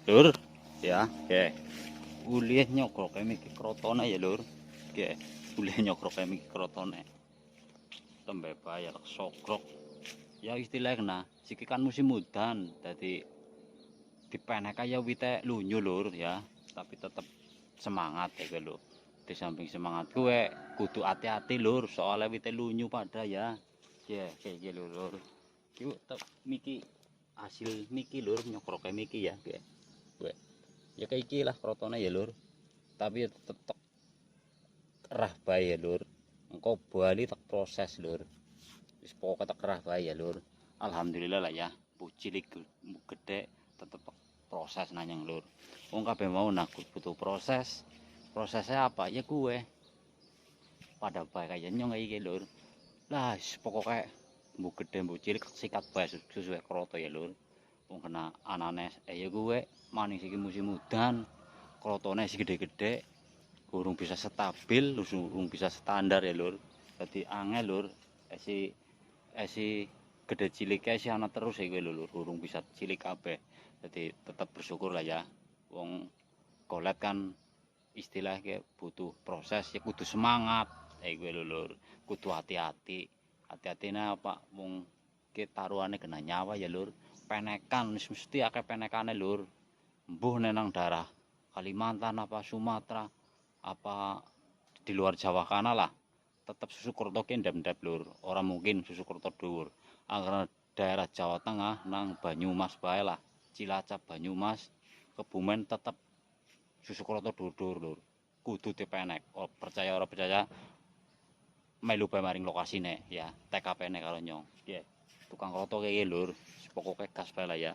Lur, ya, oke. Ulih nyokroke miki krotone ya, Lur. Oke, ulih nyokroke miki krotone. Tembe bayar sogrok. Ya istilahnya kena, siki kan musim udan, jadi dipenek kaya wite lunyu, Lur, ya. Tapi tetep semangat ya gue, Lur. Di samping semangat gue, kudu hati-hati, Lur, soalnya wite lunyu pada ya. Ya, kayak gitu, Lur. Yuk, miki hasil miki, Lur, nyokroke miki ya, gue. Ya kayak iki lah krotone ya, Lur. Tapi ya tetep kerah bae ya, Lur. Engko bali tak proses, Lur. Wis pokoke tak kerah bae ya, Lur. Alhamdulillah lah ya. Cilik gede tetep proses nanyang, Lur. Wong kabeh mau nakut butuh proses. Prosesnya apa? Ya gue. Pada bae kaya nyong iki, Lur. Lah, pokoke mbok gede mbok cilik sikat bae sesuai kroto ya, Lur. Wong kena anane ya gue maning iki musim udan. Krotone sing gede-gede urung bisa stabil, urung bisa standar ya, Lur. Dadi angel, Lur. Esi gede cilike esi ana terus iki lho, Lur. Urung bisa cilik kabeh. Dadi tetep bersyukur lah ya. Wong golet kan istilahnya butuh proses ya kudu semangat. Gue lho, Lur. Kudu hati-hati. Hati-hatine apa wong ki taruhane kena nyawa ya, Lur. Penekan mesti akeh penekane, Lur. Mbuh nang daerah Kalimantan apa Sumatera apa di luar Jawa kana lah tetap Susukerto ki ndap-ndap, Lur. Ora mungkin Susukerto dhuwur. Angger daerah Jawa Tengah nang Banyumas bae lah. Cilacap Banyumas Kebumen tetep Susukerto dhuwur, Lur. Kudu dipenek. Oh, percaya ora percaya melu bae maring lokasine ya. TKP-ne karo nyong. Nggih. Tukang kroto ki, Lur. Pokoke gas bae lah ya.